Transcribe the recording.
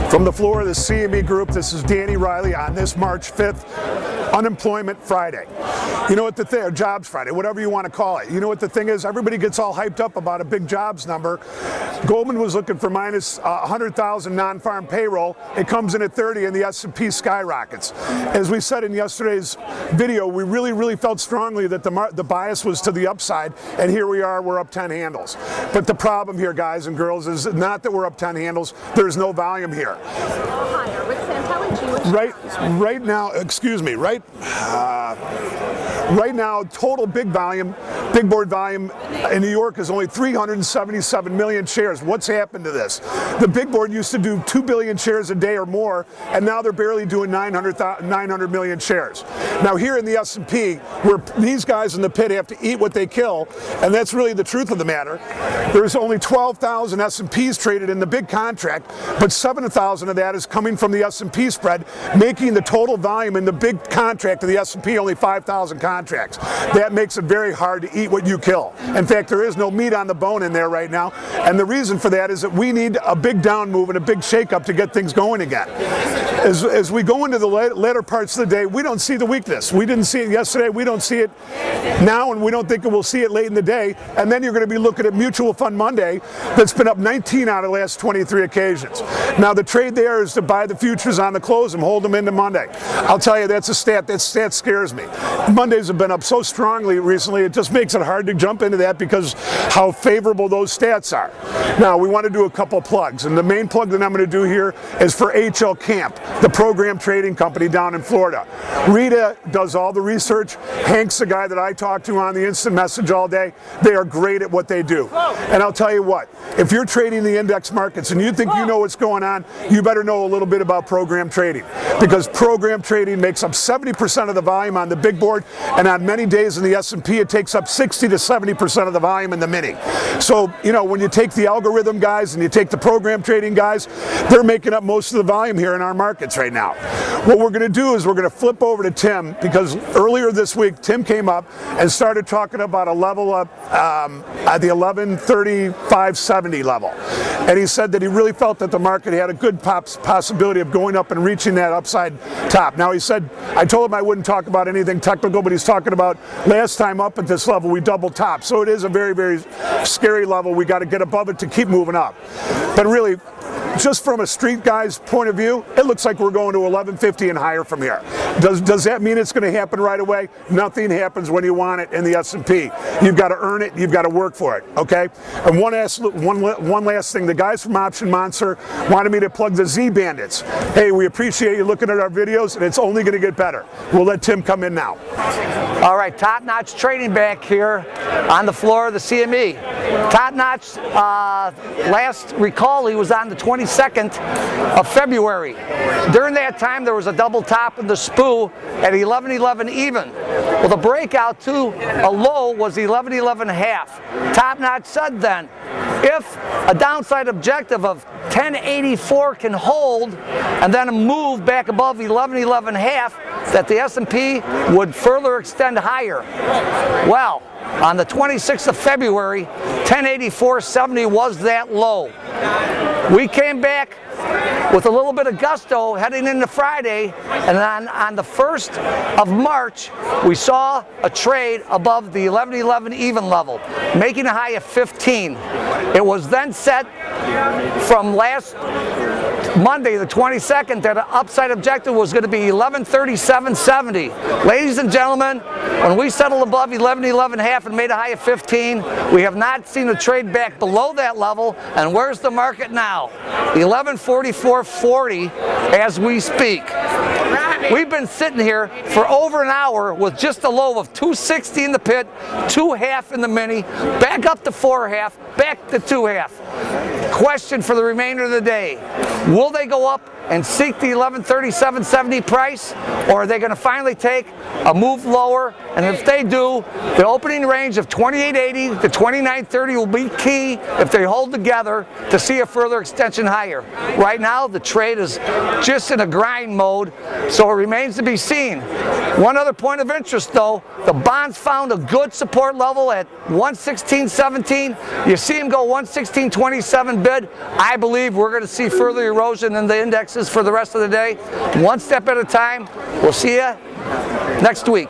From the floor of the CME Group, this is Danny Riley on this March 5th, Unemployment Friday. You know what the thing, or Jobs Friday, whatever you want to call it. You know what the thing is? Everybody gets all hyped up about a big jobs number. Goldman was looking for minus 100,000 non-farm payroll. It comes in at 30 and the S&P skyrockets. As we said in yesterday's video, we really felt strongly that the bias was to the upside, and here we are, we're up 10 handles. But the problem here, guys and girls, is not that we're up 10 handles, there's no volume here. Right now, excuse me, right now, total big board volume in New York is only 377 million shares. What's happened to this? The big board used to do 2 billion shares a day or more, and now they're barely doing 900 million shares. Now here in the S&P, where these guys in the pit have to eat what they kill, and that's really the truth of the matter, there's only 12,000 S&Ps traded in the big contract, but 7,000 of that is coming from the S&P spread, making the total volume in the big contract of the S&P only 5,000 contracts. That makes it very hard to eat what you kill. In fact, there is no meat on the bone in there right now, and the reason for that is that we need a big down move and a big shakeup to get things going again. As we go into the later parts of the day, we don't see the weakness. We didn't see it yesterday, we don't see it now, and we don't think we'll see it late in the day. And then you're going to be looking at Mutual Fund Monday that's been up 19 out of the last 23 occasions. Now the trade there is to buy the futures on the close and hold them into Monday. I'll tell you, that's a stat. That stat scares me. Mondays have been up so strongly recently, it just makes it hard to jump into that because how favorable those stats are. Now we want to do a couple plugs, and the main plug that I'm going to do here is for HL Camp, the program trading company down in Florida. Rita does all the research. Hank's the guy that I talk to on the instant message all day. They are great at what they do. And I'll tell you what, if you're trading the index markets and you think you know what's going on, you better know a little bit about program trading, because program trading makes up 70% of the volume on the big board, and on many days in the S&P it takes up 60 to 70% of the volume in the mini. So, you know, when you take the algorithm guys and you take the program trading guys, they're making up most of the volume here in our markets right now. What we're going to do is we're going to flip over to Tim, because earlier this week Tim came up and started talking about a level up at the 1135.70 level, and he said that he really felt that the market had a good possibility of going up and reaching that upside top. Now he said, I told him I wouldn't talk about anything technical, but he's talking about last time up at this level we doubled top, so it is a very scary level. We got to get above it to keep moving up. But really, just from a street guy's point of view, it looks like we're going to 1150 and higher from here. Does that mean it's going to happen right away? Nothing happens when you want it in the S&P. You've got to earn it, you've got to work for it, okay? And one last thing, the guys from Option Monster wanted me to plug the Z Bandits. Hey, we appreciate you looking at our videos, and it's only going to get better. We'll let Tim come in now. All right, top-notch trading back here on the floor of the CME. Top-notch, last recall he was on the 22nd of February. During that time there was a double top in the SPU at 1111 even. Well, the breakout to a low was 1111 half. Top-notch said then, if a downside objective of 1084 can hold and then move back above 1111 half, that the S&P would further extend higher. Well, on the 26th of February, 1084.70 was that low. We came back with a little bit of gusto heading into Friday, and then on the 1st of March, we saw a trade above the 1111 even level, making a high of 15. It was then set from last Monday, the 22nd, that an upside objective was going to be 1137.70. Ladies and gentlemen, when we settled above 1111 half and made a high of 15, we have not seen a trade back below that level. And where's the market now? 1144.40 as we speak. We've been sitting here for over an hour with just a low of 260 in the pit, 2.5 in the mini, back up to 4.5, back to 2.5. Question for the remainder of the day: will they go up and seek the 1137.70 price, or are they going to finally take a move lower? And if they do, the opening range of 28.80 to 29.30 will be key if they hold together to see a further extension higher. Right now, the trade is just in a grind mode, so it remains to be seen. One other point of interest, though, the bonds found a good support level at 116.17. You see them go 116.27 bid. I believe we're going to see further erosion in the indexes for the rest of the day. One step at a time. We'll see you next week.